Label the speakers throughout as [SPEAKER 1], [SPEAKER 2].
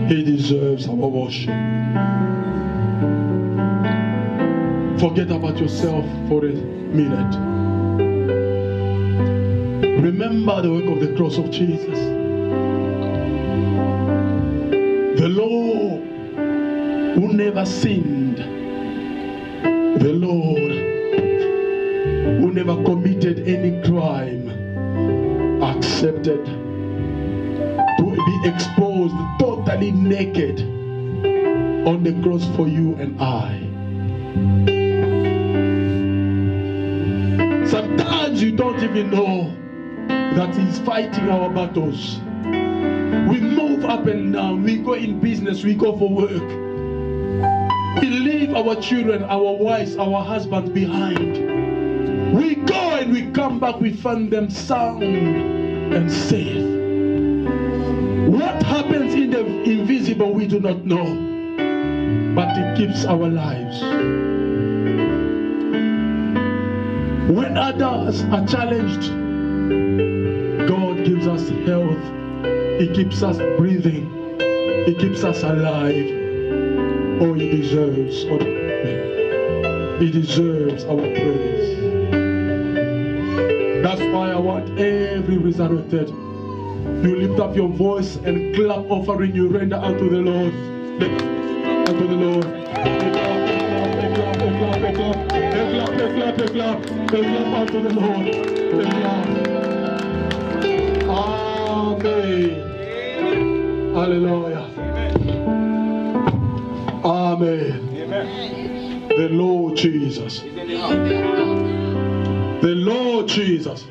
[SPEAKER 1] He deserves our worship. Forget about yourself for a minute. Remember the work of the cross of Jesus. The Lord who never sinned. The Lord who never committed any crime accepted to be exposed totally naked on the cross for you and I. Sometimes you don't even know that He's fighting our battles. We move up and down, we go in business, we go for work. We leave our children, our wives, our husbands behind. We go and we come back, we find them sound and safe. What happens in the invisible we do not know, but it keeps our lives. When others are challenged, God gives us health. He keeps us breathing. He keeps us alive. Oh, He deserves our praise. He deserves our praise. That's why I want every resurrected, you lift up your voice and clap offering you render unto the Lord. Unto the Lord. Clap unto the Lord. Amen. Hallelujah. Amen. The Lord Jesus. The Lord Jesus.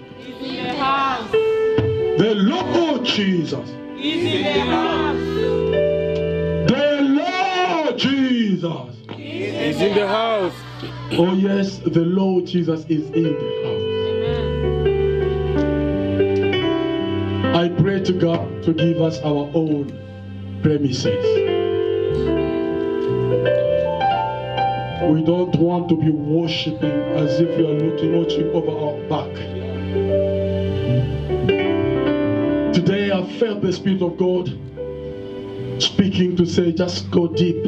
[SPEAKER 1] The Lord Jesus. The Lord Jesus
[SPEAKER 2] is in the house.
[SPEAKER 1] Oh yes, the Lord Jesus is in the house. I pray to God to give us our own premises. We don't want to be worshiping as if we are watching over our back. Today I felt the Spirit of God speaking to say, just go deep,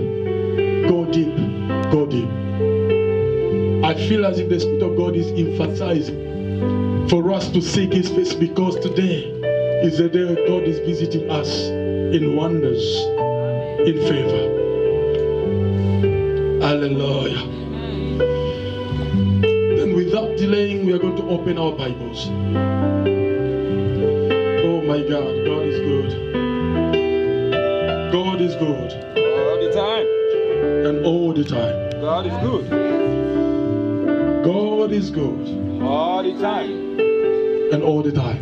[SPEAKER 1] go deep, go deep. I feel as if the Spirit of God is emphasizing for us to seek His face, because today is the day God is visiting us in wonders, in favor. Hallelujah. Then without delaying, we are going to open our Bibles. Oh my God, God is good. God is good.
[SPEAKER 2] All the time.
[SPEAKER 1] And all the time.
[SPEAKER 2] God is good.
[SPEAKER 1] God is good.
[SPEAKER 2] All the time.
[SPEAKER 1] And all the time.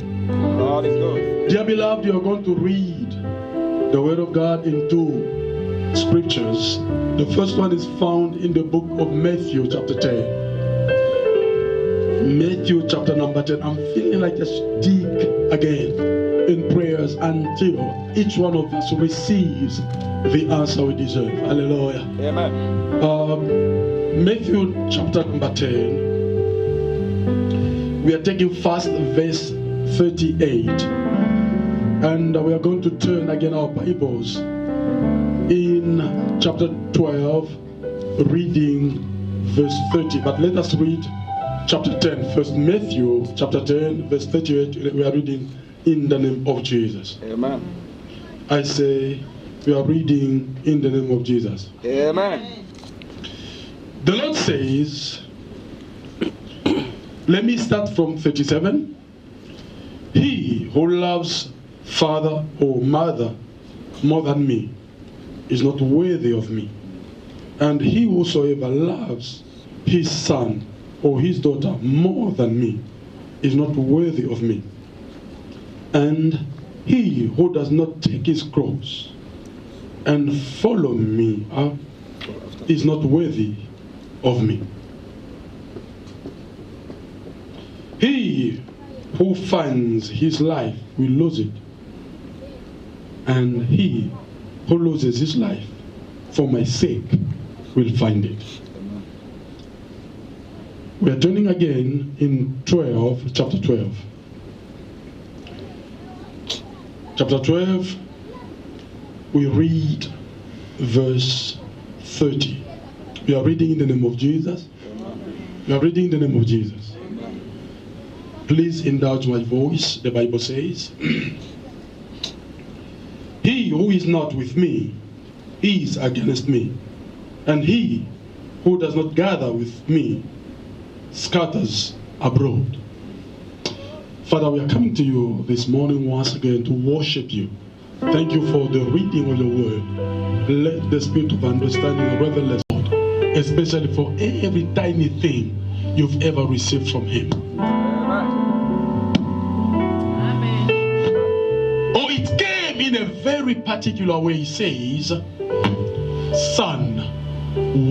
[SPEAKER 2] God is good.
[SPEAKER 1] Dear beloved, you are going to read the Word of God in two scriptures. The first one is found in the book of Matthew chapter 10. Matthew chapter number 10. I'm feeling like just dig again in prayers until each one of us receives the answer we deserve. Hallelujah.
[SPEAKER 2] Amen.
[SPEAKER 1] Matthew chapter number 10. We are taking first verse 38. And we are going to turn again our Bibles in chapter 12, reading verse 30. But let us read chapter 10 first. Matthew chapter 10, verse 38. We are reading in the name of Jesus.
[SPEAKER 2] Amen.
[SPEAKER 1] I say, we are reading in the name of Jesus.
[SPEAKER 2] Amen.
[SPEAKER 1] The Lord says, let me start from 37. He who loves father or mother more than me is not worthy of me. And he whosoever loves his son or his daughter more than me is not worthy of me. And he who does not take his cross and follow me is not worthy of me. He who finds his life will lose it, and he who loses his life for my sake will find it. We are turning again in chapter 12. Chapter 12, we read verse 30. We are reading in the name of Jesus. We are reading in the name of Jesus. Please indulge my voice. The Bible says, he who is not with me is against me, and he who does not gather with me scatters abroad. Father, we are coming to you this morning once again to worship you. Thank you for the reading of your word. Let the spirit of understanding and revelation, especially for every tiny thing you've ever received from him.
[SPEAKER 3] Amen.
[SPEAKER 1] Oh, it came in a very particular way. He says, son,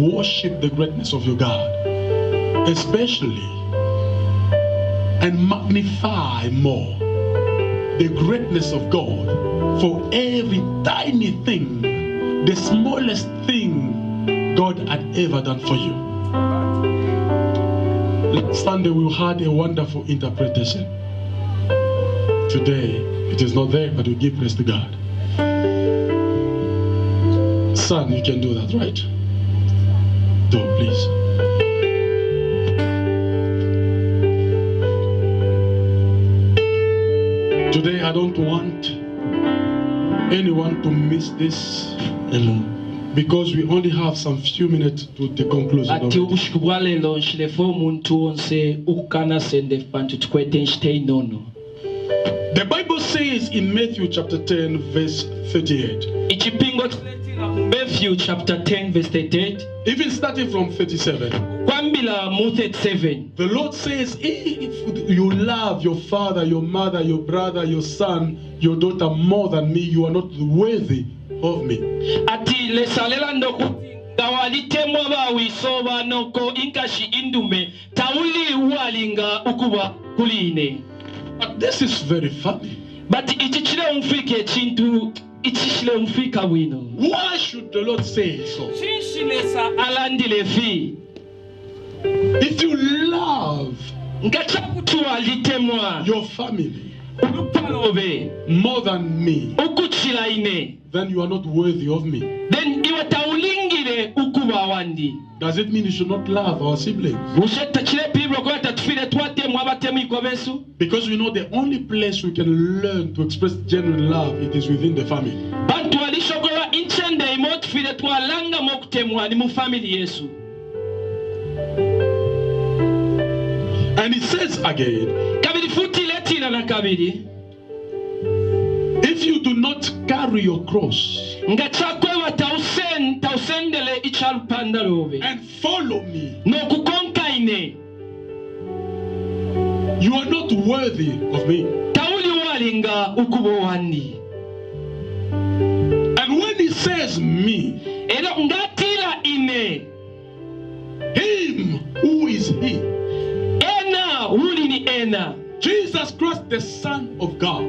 [SPEAKER 1] worship the greatness of your God, especially, and magnify more the greatness of God for every tiny thing, the smallest thing God had ever done for you. Last Sunday we had a wonderful interpretation. Today it is not there, but we give praise to God. Son, you can do that, right? Do, please. Today I don't want anyone to miss this. Hello. Because we only have some few minutes to the conclusion of it. The Bible says in Matthew chapter 10 verse 38.
[SPEAKER 3] Matthew chapter 10 verse 38.
[SPEAKER 1] Even starting from 37. The Lord says, if you love your father, your mother, your brother, your son, your daughter more than me, you are not worthy of me. But this is very funny. Why should the Lord say so? If you love your family more than me, then you are not worthy of me. Does it mean you should not love our siblings? Because we know the only place we can learn to express genuine love, it is within the family. And it says again, if you do not carry your cross and follow me, you are not worthy of me. And when he says me, him, who is he? Jesus Christ, the Son of God,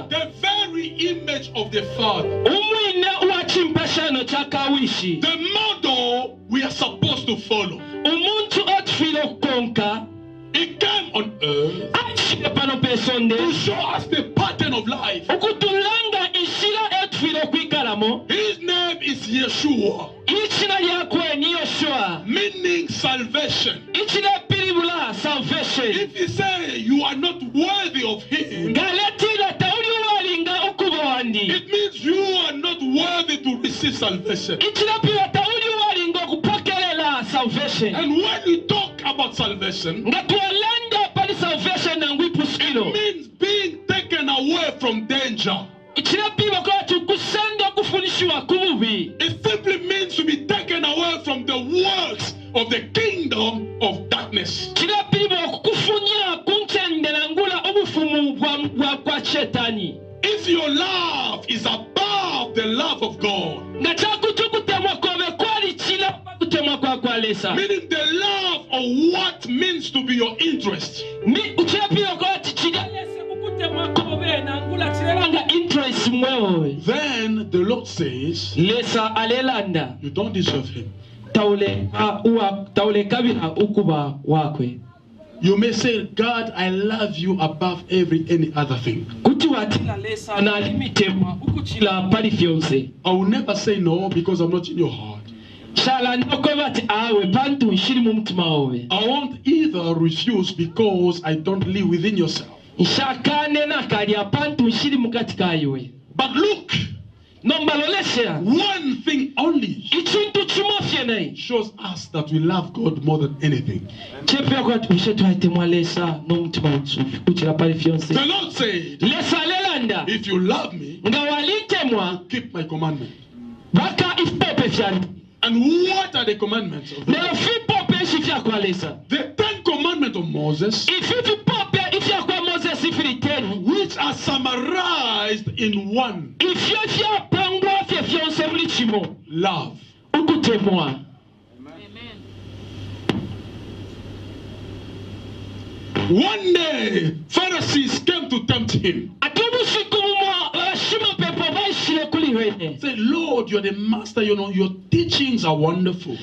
[SPEAKER 1] the very image of the Father, the model we are supposed to follow. He came on earth to show us the pattern of life. His name is Yeshua, meaning salvation. If you say you are not worthy of him, it means you are not worthy to receive salvation. And when we talk about salvation, it means being taken away from danger. It simply means to be taken away from the works of the kingdom of darkness. If your love is above the love of God, meaning the love of what means to be your interest, then the Lord says, you don't deserve him. You may say, God, I love you above any other thing.
[SPEAKER 3] kuti watila lesa na limitemwa ukuchila pali fyonse.
[SPEAKER 1] I will never say no because I'm not in your heart.
[SPEAKER 3] Shala noko bati awe pantu nshiri mu mutima wawe.
[SPEAKER 1] I won't either refuse because I don't live within yourself.
[SPEAKER 3] Nshakane na kali pantu nshiri mukatika iwe.
[SPEAKER 1] But look,
[SPEAKER 3] nombalolesha
[SPEAKER 1] one thing only
[SPEAKER 3] ichintu chimofye nayi
[SPEAKER 1] shows us that we love God more than anything.
[SPEAKER 3] chepe kwa tushe twahitemwa lesa no mutima utsufu kuchila pali fyonse.
[SPEAKER 1] The Lord said,
[SPEAKER 3] Lesa lelanda
[SPEAKER 1] if you love me,
[SPEAKER 3] nga walitemwa
[SPEAKER 1] keep my commandment.
[SPEAKER 3] baka ifope fyani.
[SPEAKER 1] And what are the commandments of the
[SPEAKER 3] Nelo
[SPEAKER 1] Lord?
[SPEAKER 3] fipope shifya kwa lesa.
[SPEAKER 1] The 10 commandments of Moses,
[SPEAKER 3] Ifi fipope ifya kwa Moses ifiri 10.
[SPEAKER 1] which are summarized in one:
[SPEAKER 3] Ifya fya pangwa fya fyonse muli chimo.
[SPEAKER 1] love.
[SPEAKER 3] Ukutemwa.
[SPEAKER 1] One day, Pharisees came to tempt him. Say, Lord, you're the master, you know, your teachings are wonderful.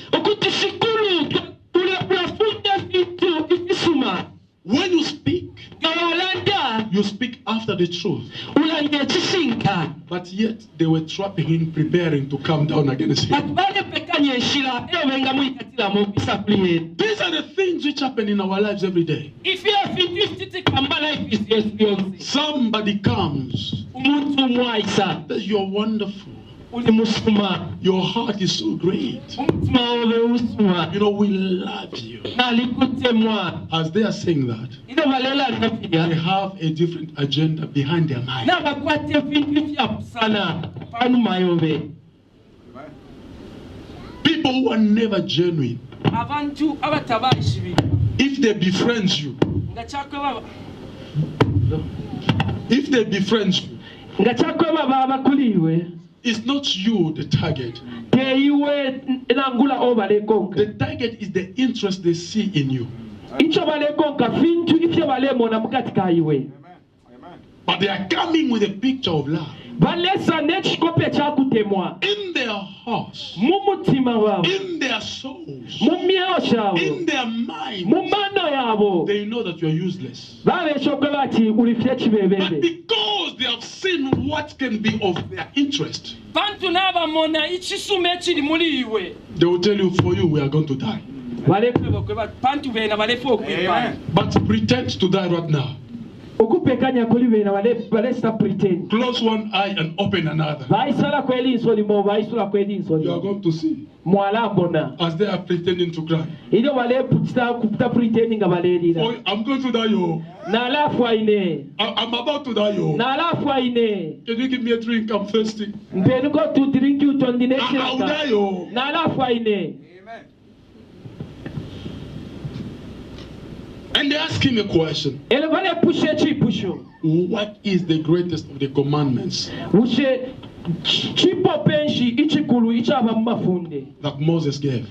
[SPEAKER 1] When you speak after the truth. But yet, they were trapping him, preparing to come down against him. These are the things which happen in our lives every day. Somebody comes, says, you're wonderful. Your heart is so great. You know, we love you. As they are saying that, they have a different agenda behind their mind. People who are never genuine, if they befriend you, it's not you the target. The target is the interest they see in you. But they are coming with a picture of love. In their hearts, in their souls, in their mind, they know that you are useless. But because they have seen what can be of their interest, they will tell you, for you, we are going to die. But pretend to die right now. Close one eye and open another. You are going to see as they are pretending to cry. Oh, I'm going to die, yo. I'm about to die, yo. Can you give me a drink? I'm thirsty. I'll die, yo. And they ask him a question. What is the greatest of the commandments that Moses gave?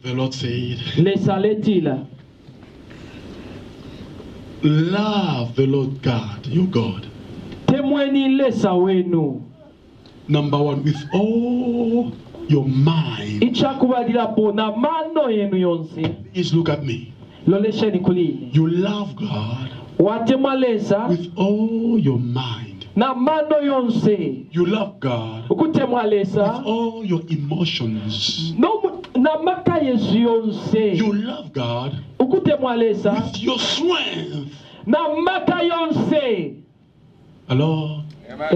[SPEAKER 1] The Lord said, love the Lord God, your God. Number one, with all your mind. Please look at me. You love God with all your mind. You love God with all your emotions. You love God with your strength. Hello?
[SPEAKER 3] Amen.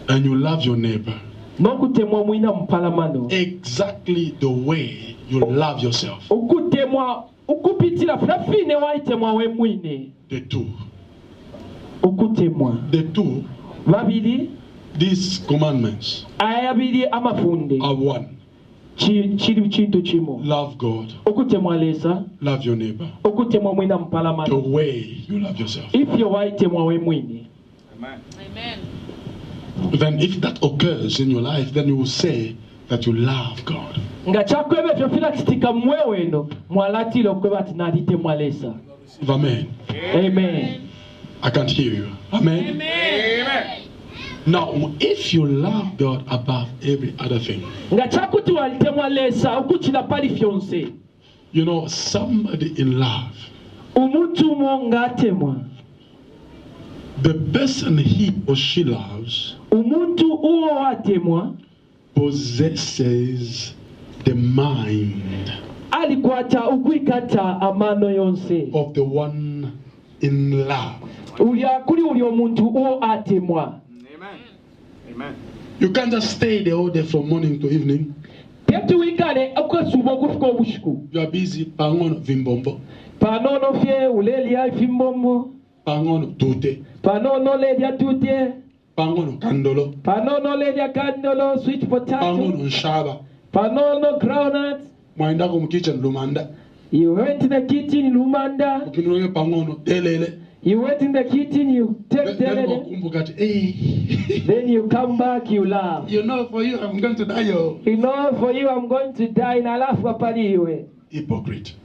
[SPEAKER 1] And you love your neighbor exactly the way you love yourself. The two, these commandments are one. Love God, love your neighbor the way you love yourself.
[SPEAKER 2] Amen.
[SPEAKER 1] Then if that occurs in your life, then you will say that you love God. Amen.
[SPEAKER 3] Amen.
[SPEAKER 1] I can't hear you. Amen.
[SPEAKER 2] Amen.
[SPEAKER 1] Now, if you love God above every other thing,
[SPEAKER 3] nga chakuti walitemwalesa ukutila pali fyonse
[SPEAKER 1] you know, somebody in love,
[SPEAKER 3] umuntu monga atemwa
[SPEAKER 1] the person he or she loves
[SPEAKER 3] umuntu uwo atemwa
[SPEAKER 1] possesses the mind
[SPEAKER 3] alikwata ukwikata amano yonse
[SPEAKER 1] of the one in love.
[SPEAKER 3] kuli uli omuntu uwo atemwa.
[SPEAKER 2] Amen. Amen.
[SPEAKER 1] You can't just stay there all day from morning to evening.
[SPEAKER 3] tetuwikale okwesuba okufika obushiku
[SPEAKER 1] You are busy pangono vimbombo,
[SPEAKER 3] panono fye ulelya ifimbombo
[SPEAKER 1] pangono tute,
[SPEAKER 3] panono lelya tute
[SPEAKER 1] pangono kandolo,
[SPEAKER 3] panono lelya kandolo sweet potato
[SPEAKER 1] pangono nshaba.
[SPEAKER 3] panono groundnut.
[SPEAKER 1] Mwaenda ko kitchen lumanda,
[SPEAKER 3] You went in the kitchen lumanda.
[SPEAKER 1] ukinuke pangono delele.
[SPEAKER 3] You went in the kitchen, you take
[SPEAKER 1] Then
[SPEAKER 3] the
[SPEAKER 1] wakumbuka ati, hey,
[SPEAKER 3] then you come back, you laugh.
[SPEAKER 1] you know, for you I'm going to die. Yo.
[SPEAKER 3] You know, for you I'm going to die na alafu apaliwe.
[SPEAKER 1] Hypocrite.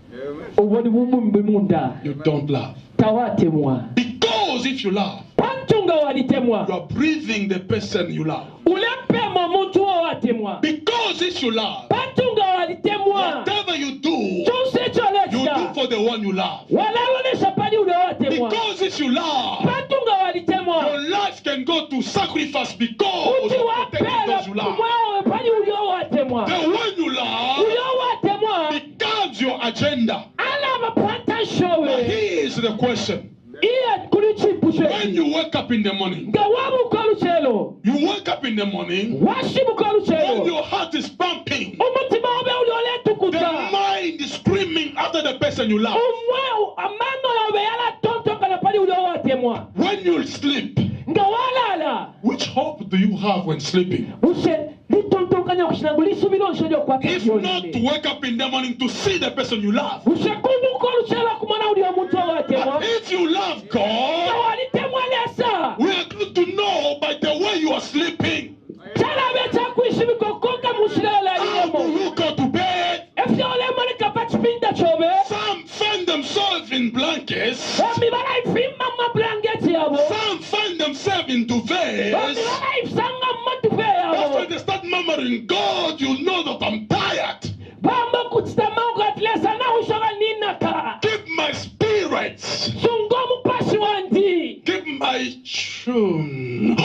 [SPEAKER 3] Uboni bumbi munda.
[SPEAKER 1] You don't love.
[SPEAKER 3] Tawatemwa.
[SPEAKER 1] Because if you love,
[SPEAKER 3] Pantunga
[SPEAKER 1] you
[SPEAKER 3] walitemwa.
[SPEAKER 1] are breathing the person you love.
[SPEAKER 3] Ulepemo muntu wa watemwa.
[SPEAKER 1] Because if you love,
[SPEAKER 3] Pantunga walitemwa.
[SPEAKER 1] whatever you do
[SPEAKER 3] Chuse
[SPEAKER 1] do
[SPEAKER 3] choleta.
[SPEAKER 1] for the one you love.
[SPEAKER 3] Walaonesha pali ule watemwa.
[SPEAKER 1] Because if you love,
[SPEAKER 3] Pantunga walitemwa.
[SPEAKER 1] your life can go to sacrifice because
[SPEAKER 3] Uti
[SPEAKER 1] of protecting
[SPEAKER 3] wapela
[SPEAKER 1] those you love.
[SPEAKER 3] kumwawe pali ule watemwa.
[SPEAKER 1] The one you love
[SPEAKER 3] Ule watemwa.
[SPEAKER 1] becomes your agenda.
[SPEAKER 3] Alama panta
[SPEAKER 1] But
[SPEAKER 3] showe.
[SPEAKER 1] here is the question.
[SPEAKER 3] Iya kuli chipu
[SPEAKER 1] When
[SPEAKER 3] shwe.
[SPEAKER 1] you wake up in the morning,
[SPEAKER 3] Nga wabu kolu chelo.
[SPEAKER 1] you wake up in the morning,
[SPEAKER 3] Washibu kolu
[SPEAKER 1] when
[SPEAKER 3] chelo.
[SPEAKER 1] your heart is pumping,
[SPEAKER 3] Umutima ube uli ole
[SPEAKER 1] the
[SPEAKER 3] tukuta.
[SPEAKER 1] mind is screaming after the person you love.
[SPEAKER 3] Umwe amano ya ube yala tonto kana pali ule watemwa.
[SPEAKER 1] When you sleep,
[SPEAKER 3] Nga walala.
[SPEAKER 1] which hope do you have when sleeping?
[SPEAKER 3] Ushe litonto kanya kushinangulisu bilo nshojo kwa
[SPEAKER 1] If not to wake up in the morning to see the person you love.
[SPEAKER 3] Ushe kundu kolu chelo kumana uli omuntu watemwa.
[SPEAKER 1] But if you love
[SPEAKER 3] Nga
[SPEAKER 1] God,
[SPEAKER 3] walitemwa lesa.
[SPEAKER 1] we are good to know by the way you are sleeping.
[SPEAKER 3] Chala becha kuishi mikokoka mushilala
[SPEAKER 1] How do
[SPEAKER 3] liyomo.
[SPEAKER 1] you go to bed?
[SPEAKER 3] Efye ole mani kapachipinda chobe.
[SPEAKER 1] Some find themselves in blankets.
[SPEAKER 3] Wami bala ifima mwa blanketi yabo.
[SPEAKER 1] Some find themselves in
[SPEAKER 3] Wami
[SPEAKER 1] duvets.
[SPEAKER 3] bala ifsanga matufe
[SPEAKER 1] That's
[SPEAKER 3] yabo.
[SPEAKER 1] when they start murmuring, God, you know that I'm tired.
[SPEAKER 3] Bamba kutita mauka atlesa na ushoga nina ka.
[SPEAKER 1] Give my spirits.
[SPEAKER 3] Sungomu pasi wandi.
[SPEAKER 1] Give my tune.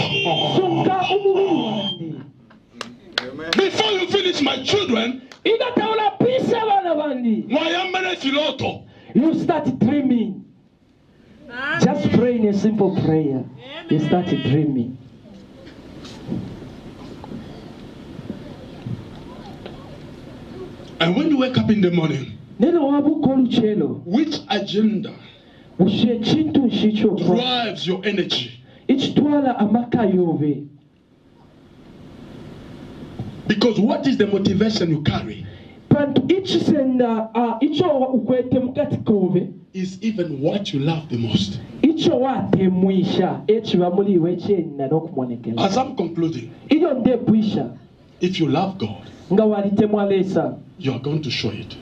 [SPEAKER 3] Sunga umubili wandi.
[SPEAKER 2] Amen.
[SPEAKER 1] Before you finish, my children,
[SPEAKER 3] Ida taula pisa wana wandi.
[SPEAKER 1] mwayambane filoto.
[SPEAKER 3] You start dreaming. Just praying a simple prayer. You start dreaming.
[SPEAKER 1] And when you wake up in the morning,
[SPEAKER 3] Neno wabu kolu chelo.
[SPEAKER 1] which agenda
[SPEAKER 3] Ushe chintu nshicho.
[SPEAKER 1] drives your energy?
[SPEAKER 3] Ichitwala amaka yove.
[SPEAKER 1] Because what is the motivation you carry
[SPEAKER 3] Pantu ichisenda icho ukwete mkati kove.
[SPEAKER 1] is even what you love the most.
[SPEAKER 3] Icho watemwisha echi bamuliwe chenda nokumonekela.
[SPEAKER 1] As I'm concluding,
[SPEAKER 3] Iyo ndepwisha
[SPEAKER 1] if you love God,
[SPEAKER 3] nga walitemwalesa
[SPEAKER 1] you are going to show it.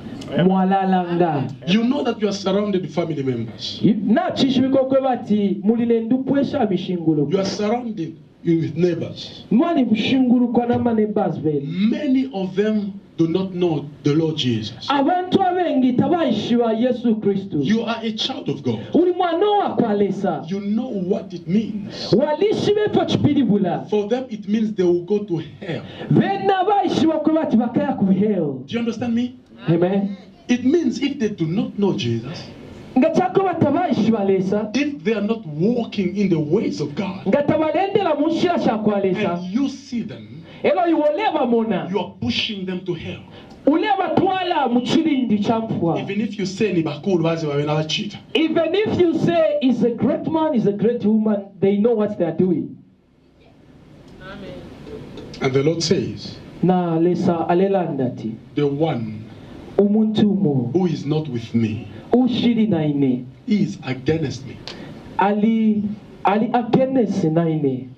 [SPEAKER 3] mwalalanga.
[SPEAKER 1] You know that you are surrounded with family members.
[SPEAKER 3] Na chishwiko kwe bati mulile ndupwesha bishingulu.
[SPEAKER 1] You are surrounded with neighbors.
[SPEAKER 3] Mwani bishingulu kwa nama nebas veli.
[SPEAKER 1] Many of them do not know the Lord Jesus.
[SPEAKER 3] Abantu abengi tabaishiwa Yesu Kristu.
[SPEAKER 1] You are a child of God.
[SPEAKER 3] Uli mwanoa kwa lesa.
[SPEAKER 1] You know what it means.
[SPEAKER 3] Walishi bepo chipilibula.
[SPEAKER 1] For them, it means they will go to hell.
[SPEAKER 3] Vena baishiwa kwe bati bakaya kuheo.
[SPEAKER 1] Do you understand me?
[SPEAKER 3] Amen.
[SPEAKER 1] It means if they do not know Jesus,
[SPEAKER 3] Nga chako batabaishiwa lesa.
[SPEAKER 1] if they are not walking in the ways of God,
[SPEAKER 3] Nga tabalendela munshira shakwa lesa.
[SPEAKER 1] and you see them,
[SPEAKER 3] Elo yuoleva mona.
[SPEAKER 1] you are pushing them to hell.
[SPEAKER 3] Uleva twala muchilindi chamfwa.
[SPEAKER 1] Even if you say ni bakulu bazi bawe na cheat.
[SPEAKER 3] Even if you say he's a great man, he's a great woman, they know what they are doing.
[SPEAKER 1] And the Lord says,
[SPEAKER 3] Na lesa alelandati.
[SPEAKER 1] the one
[SPEAKER 3] Umuntu mo.
[SPEAKER 1] who is not with me
[SPEAKER 3] Ushiri naine.
[SPEAKER 1] is against me.
[SPEAKER 3] Ali against naine.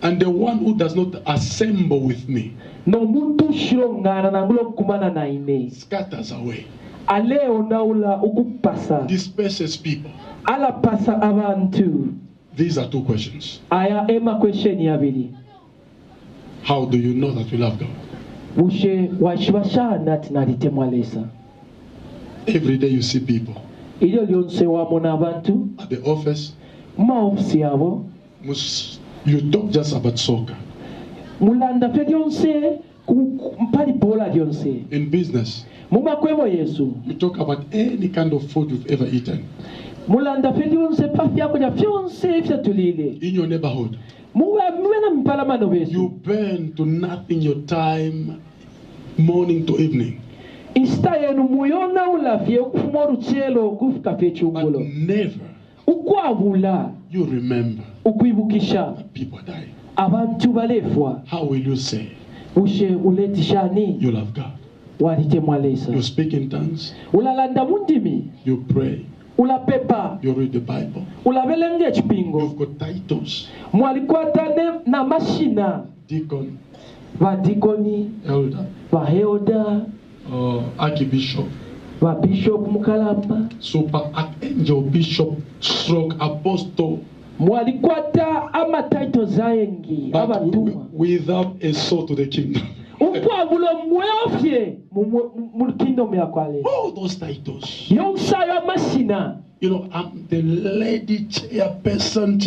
[SPEAKER 1] And the one who does not assemble with me
[SPEAKER 3] No muntu shirongana na ngulo kumana naine.
[SPEAKER 1] scatters away,
[SPEAKER 3] Aleo naula ukupasa.
[SPEAKER 1] disperses people.
[SPEAKER 3] Ala pasa abantu.
[SPEAKER 1] These are two questions.
[SPEAKER 3] aya ema question yabili.
[SPEAKER 1] How do you know that you love God?
[SPEAKER 3] Bushe washibashana tinalitemwalesa.
[SPEAKER 1] Every day you see people
[SPEAKER 3] Iyo lyonse wamona abantu
[SPEAKER 1] at the office.
[SPEAKER 3] ma ofisi yabo
[SPEAKER 1] You talk just about soccer.
[SPEAKER 3] mulanda fe lyonse mpali bola lyonse.
[SPEAKER 1] In business,
[SPEAKER 3] Mumakwebo Yesu
[SPEAKER 1] you talk about any kind of food you've ever eaten.
[SPEAKER 3] mulanda fe lyonse pafya kulya fyonse fyatulile.
[SPEAKER 1] In your neighborhood,
[SPEAKER 3] Muwena mpalamano besu.
[SPEAKER 1] you burn to nothing your time, morning to evening.
[SPEAKER 3] Insta yenu muyona ulafye okufuma orukyelo okufika
[SPEAKER 1] But
[SPEAKER 3] fekyungulo.
[SPEAKER 1] never
[SPEAKER 3] Ukwabula
[SPEAKER 1] you remember
[SPEAKER 3] ukwibukisha
[SPEAKER 1] that people are dying.
[SPEAKER 3] abantu balefwa.
[SPEAKER 1] How will you say
[SPEAKER 3] Bushe uletishani
[SPEAKER 1] you love God?
[SPEAKER 3] walitemwalesa.
[SPEAKER 1] You speak in tongues,
[SPEAKER 3] Ulalanda mundimi,
[SPEAKER 1] you pray,
[SPEAKER 3] ulapepa,
[SPEAKER 1] you read the Bible,
[SPEAKER 3] ulabelenge ekipingo.
[SPEAKER 1] you've got titles,
[SPEAKER 3] Mwalikwata na mashina
[SPEAKER 1] deacon,
[SPEAKER 3] badikoni,
[SPEAKER 1] elder,
[SPEAKER 3] baheoda,
[SPEAKER 1] archbishop,
[SPEAKER 3] babishop mukalamba.
[SPEAKER 1] super archangel, bishop, stroke, apostle,
[SPEAKER 3] Mwalikwata ama titles ayengi
[SPEAKER 1] but
[SPEAKER 3] abatumwa.
[SPEAKER 1] without a soul to the kingdom.
[SPEAKER 3] Ukwabula mwefye mu kingdom yakwale.
[SPEAKER 1] All those titles.
[SPEAKER 3] Yonsayo amashina.
[SPEAKER 1] You know, I'm the lady chairperson,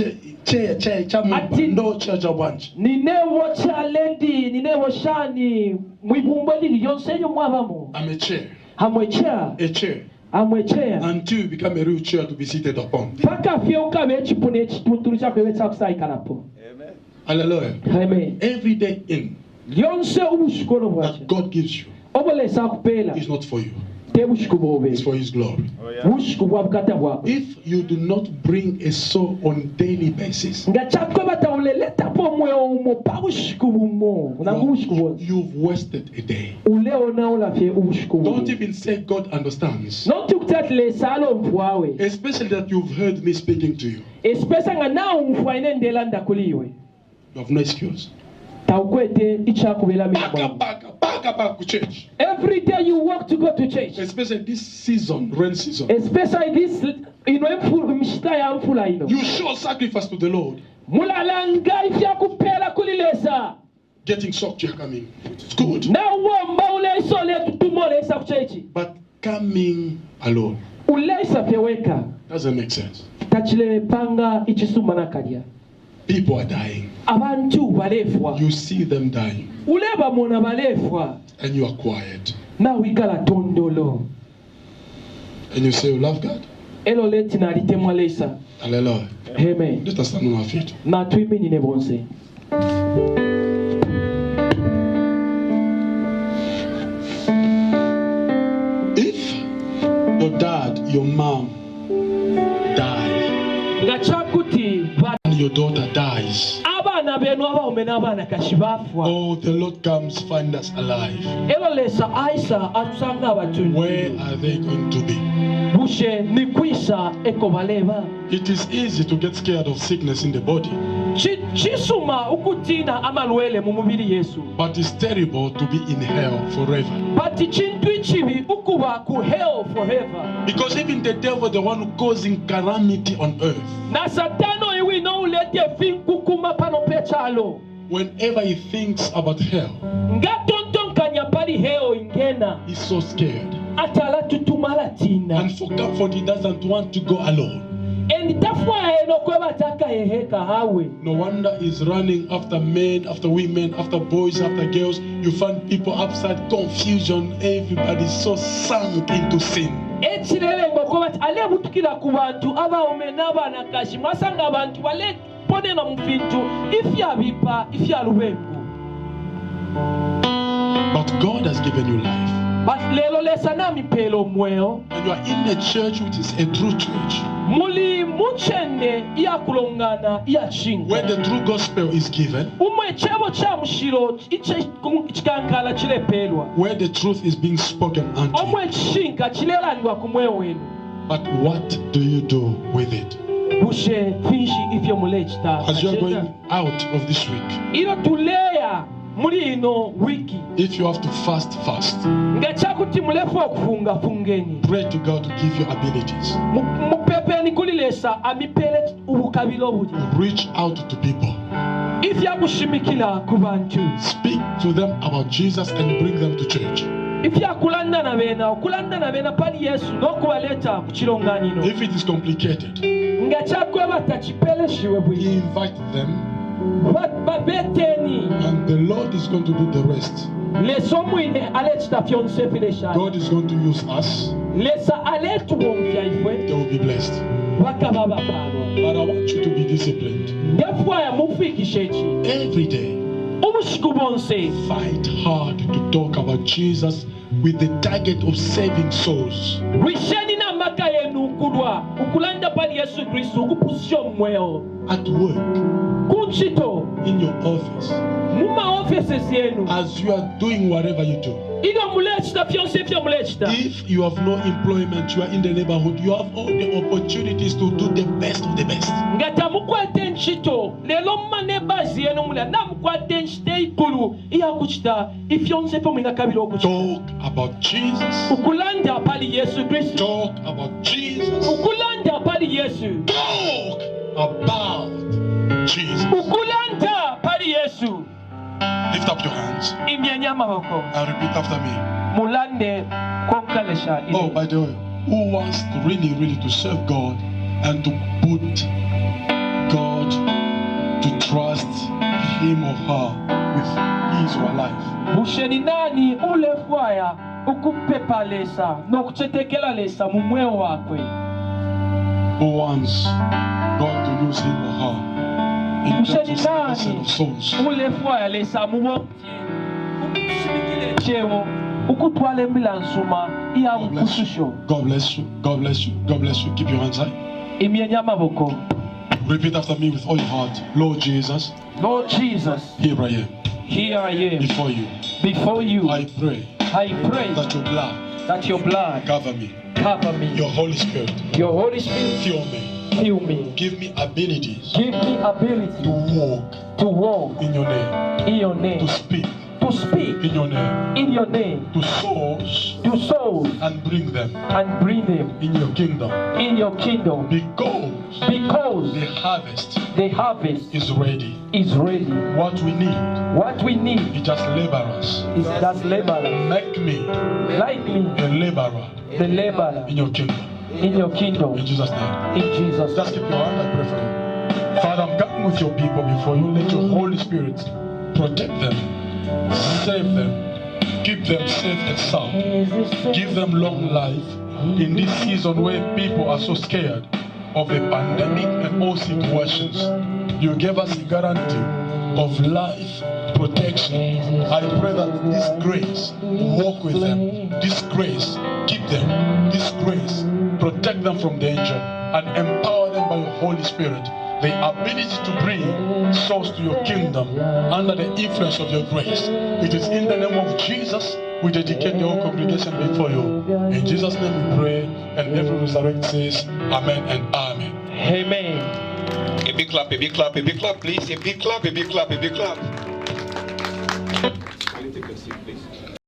[SPEAKER 1] no church of one.
[SPEAKER 3] Ninewo cha lady, ninewo shani, mwibumbo lili yonse yo mwabamo.
[SPEAKER 1] I'm a chair.
[SPEAKER 3] Hamwecha,
[SPEAKER 1] A chair.
[SPEAKER 3] hamwecha.
[SPEAKER 1] Until you become a real chair to be seated upon.
[SPEAKER 3] Paka fyoka bechipune chitunturu chako yetsa kusaikanako.
[SPEAKER 2] Amen.
[SPEAKER 1] Hallelujah.
[SPEAKER 3] Amen.
[SPEAKER 1] Every day in
[SPEAKER 3] Lyonse ubushikolo bwache.
[SPEAKER 1] that God gives you
[SPEAKER 3] Obolesa kupela.
[SPEAKER 1] is not for you.
[SPEAKER 3] Tebushikubobe.
[SPEAKER 1] It's for His glory.
[SPEAKER 2] Oh, yeah.
[SPEAKER 3] Bushikubwa bukata bwako.
[SPEAKER 1] If you do not bring a soul on daily basis,
[SPEAKER 3] Nga chakwe bata uleleta po mwe umo pa bushikubumo. Unangu bushikubo.
[SPEAKER 1] you've wasted a day.
[SPEAKER 3] Uleo na ulafye ubushikubo.
[SPEAKER 1] Don't even say God understands.
[SPEAKER 3] Nonti kutatle salo mfwawe.
[SPEAKER 1] Especially that you've heard me speaking to you.
[SPEAKER 3] Espesa nga na mfwa inendela ndakuliwe.
[SPEAKER 1] You have no excuse.
[SPEAKER 3] Taukwete ichakubela
[SPEAKER 1] Back
[SPEAKER 3] mimbo.
[SPEAKER 1] up to church.
[SPEAKER 3] Every day you walk to go to church.
[SPEAKER 1] Especially this season, rain season.
[SPEAKER 3] Especially this mshita ya mfula ino.
[SPEAKER 1] You show sacrifice to the Lord.
[SPEAKER 3] Mulalanga ifya kupela kulilesa.
[SPEAKER 1] Getting shocked you're coming. It's good.
[SPEAKER 3] Na uomba uleisa le tutumolesa kuchechi.
[SPEAKER 1] But coming alone
[SPEAKER 3] Uleisa peweka.
[SPEAKER 1] doesn't make sense.
[SPEAKER 3] Tachile panga ichisuma na kadia.
[SPEAKER 1] People are dying.
[SPEAKER 3] Abantu balefwa.
[SPEAKER 1] You see them dying.
[SPEAKER 3] Uleba mona balefwa.
[SPEAKER 1] And you are quiet.
[SPEAKER 3] Na wikala tondolo.
[SPEAKER 1] And you say you love God.
[SPEAKER 3] Elo leti na litemwalesa.
[SPEAKER 1] Hallelujah.
[SPEAKER 3] Amen.
[SPEAKER 1] Let us stand on our feet.
[SPEAKER 3] Na tuimini ne bonse.
[SPEAKER 1] If your dad, your mom die,
[SPEAKER 3] Nga chakuti
[SPEAKER 1] and your daughter dies,
[SPEAKER 3] abana benu abaume n'abaana kashibafwa.
[SPEAKER 1] oh, the Lord comes find us alive.
[SPEAKER 3] Elo lesa Aisha atusanga abatundu.
[SPEAKER 1] Where are they going to be?
[SPEAKER 3] Bushe ni kwisa eko baleba.
[SPEAKER 1] It is easy to get scared of sickness in the body,
[SPEAKER 3] Chisuma ukutina amalwele mu mubiri Yesu.
[SPEAKER 1] but it's terrible to be in hell forever.
[SPEAKER 3] But chintu ichibi ukuba ku hell forever.
[SPEAKER 1] Because even the devil, the one who causing calamity on earth,
[SPEAKER 3] Na satano iwi no ulete finku kuma pano pechalo.
[SPEAKER 1] whenever he thinks about hell,
[SPEAKER 3] Nga tonton kanyapali hell ingena.
[SPEAKER 1] he's so scared.
[SPEAKER 3] Atala tutumala tina.
[SPEAKER 1] And for comfort, he doesn't want to go alone.
[SPEAKER 3] Enditafwa eno kweba taka heheka hawe.
[SPEAKER 1] No wonder he's running after men, after women, after boys, after girls. You find people upside confusion. Everybody's so sunk into sin.
[SPEAKER 3] Echilele ngokweba ale butukila ku bantu abaume n'abaana kashi masanga abantu bale ponena mu bintu ifya bipa ifya lubengo.
[SPEAKER 1] But God has given you life.
[SPEAKER 3] But lelo lesa na mipelo mweo.
[SPEAKER 1] And you are in a church which is a true church,
[SPEAKER 3] Muli muchende iya kulongana iya chinga.
[SPEAKER 1] where the true gospel is given,
[SPEAKER 3] Umwe chebo cha mushiro chikankala chilepelwa.
[SPEAKER 1] where the truth is being spoken unto you.
[SPEAKER 3] Omwe chinga chilelanwa kumwe wenu.
[SPEAKER 1] But what do you do with it?
[SPEAKER 3] Bushe fishi ifyo mulechta.
[SPEAKER 1] As you are going out of this week,
[SPEAKER 3] Ilo tuleya muri ino wiki.
[SPEAKER 1] if you have to fast,
[SPEAKER 3] Nga chakuti mulefu okufunga fungeni.
[SPEAKER 1] pray to God to give you abilities.
[SPEAKER 3] Mupepe ni kulilesa amipele ubukabilo buli
[SPEAKER 1] reach out to people.
[SPEAKER 3] ifyakushimikila ku bantu
[SPEAKER 1] Speak to them about Jesus and bring them to church.
[SPEAKER 3] ifyakulandana bena pali yesu n'okubaleeta ku kironganiro
[SPEAKER 1] If it is complicated,
[SPEAKER 3] nga kyakweba takipeleshiwe buli
[SPEAKER 1] invite them
[SPEAKER 3] babeteeni
[SPEAKER 1] and the Lord is going to do the rest.
[SPEAKER 3] lesa omwine aleekita fyonsefilesha
[SPEAKER 1] God is going to use us.
[SPEAKER 3] lesa aleetuwa omupya ifwe
[SPEAKER 1] They will be blessed.
[SPEAKER 3] bakaba bapaalwa
[SPEAKER 1] But I want you to be disciplined.
[SPEAKER 3] ngefwaya mufiikisha eki
[SPEAKER 1] Every day,
[SPEAKER 3] obusiku bwonse
[SPEAKER 1] fight hard to talk about Jesus with the target of saving souls.
[SPEAKER 3] lwisheni n'amaka yenu nkulwa okulanda pali yesu kristu okupusya omumwewo
[SPEAKER 1] At work,
[SPEAKER 3] ku nkito
[SPEAKER 1] in your office,
[SPEAKER 3] mu maoffices yenu
[SPEAKER 1] as you are doing whatever you do.
[SPEAKER 3] ili omuleekita fyonse fyomuleekita
[SPEAKER 1] If you have no employment, you are in the neighborhood, you have all the opportunities to do the best of the best.
[SPEAKER 3] nga tamukwata enkito leero muma n'ebaazi yenu mulya namukwata enkito eikulu iyakukita ifyonse fyo mulina kabiri okukita
[SPEAKER 1] Talk about Jesus.
[SPEAKER 3] okulanda pali yesu kristu
[SPEAKER 1] Talk about Jesus.
[SPEAKER 3] okulanda pali yesu
[SPEAKER 1] Talk about Jesus.
[SPEAKER 3] okulanda pali yesu
[SPEAKER 1] Lift up your hands
[SPEAKER 3] imyenye amaboko
[SPEAKER 1] and repeat after me.
[SPEAKER 3] mulande konkalesha
[SPEAKER 1] Oh, by the way, who wants to really to serve God and to put God, to trust him or her with his or her life?
[SPEAKER 3] busheni nani ulefwaya ukupepalesa n'okucetekelalesa mu mwewo wakwe
[SPEAKER 1] Who wants God to use him or her in terms of salvation of souls?
[SPEAKER 3] ulefwaya lesa mubotye ukushimikile ekyewo ukutwala emilansuma iya
[SPEAKER 1] God bless you.
[SPEAKER 3] bukususho
[SPEAKER 1] God bless you. God bless you. God bless you. Keep your hands high.
[SPEAKER 3] imyenye amaboko.
[SPEAKER 1] Repeat after me with all your heart. Lord Jesus,
[SPEAKER 3] Lord Jesus,
[SPEAKER 1] here I am
[SPEAKER 3] here I am
[SPEAKER 1] before you.
[SPEAKER 3] before you.
[SPEAKER 1] I pray
[SPEAKER 3] I pray
[SPEAKER 1] that your blood
[SPEAKER 3] that your blood
[SPEAKER 1] cover me.
[SPEAKER 3] cover me,
[SPEAKER 1] Your Holy Spirit
[SPEAKER 3] your Holy Spirit
[SPEAKER 1] fill me.
[SPEAKER 3] fill me,
[SPEAKER 1] Give me abilities
[SPEAKER 3] give me
[SPEAKER 1] to
[SPEAKER 3] ability
[SPEAKER 1] walk
[SPEAKER 3] to walk
[SPEAKER 1] in your name,
[SPEAKER 3] in your
[SPEAKER 1] to
[SPEAKER 3] name,
[SPEAKER 1] speak
[SPEAKER 3] to speak
[SPEAKER 1] in your name,
[SPEAKER 3] in your name
[SPEAKER 1] to souls
[SPEAKER 3] to souls
[SPEAKER 1] and bring them
[SPEAKER 3] and bring them
[SPEAKER 1] in your kingdom.
[SPEAKER 3] in your kingdom,
[SPEAKER 1] Because
[SPEAKER 3] because
[SPEAKER 1] the harvest
[SPEAKER 3] the harvest
[SPEAKER 1] is ready.
[SPEAKER 3] is ready.
[SPEAKER 1] What we need
[SPEAKER 3] What we need
[SPEAKER 1] is just laborers.
[SPEAKER 3] is just laborers
[SPEAKER 1] Make me
[SPEAKER 3] like me,
[SPEAKER 1] a laborer
[SPEAKER 3] the laborer
[SPEAKER 1] in your kingdom.
[SPEAKER 3] in your kingdom.
[SPEAKER 1] In Jesus' name.
[SPEAKER 3] In Jesus'
[SPEAKER 1] Just keep your hand, I pray for you. Father, I'm coming with your people before you. Let your Holy Spirit protect them, save them, keep them safe and sound. Give them long life in this season where people are so scared of the pandemic and all situations. You gave us a guarantee of life protection. I pray that this grace walk with them. This grace keep them. This grace protect them from danger and empower them by your Holy Spirit. The ability to bring souls to your kingdom under the influence of your grace. It is in the name of Jesus we dedicate the whole congregation before you. In Jesus' name we pray, and every resurrect says amen and amen.
[SPEAKER 3] Amen.
[SPEAKER 2] A big clap, a big clap, a big clap, please. A big clap, a big clap, a big clap. Can you take a seat, please?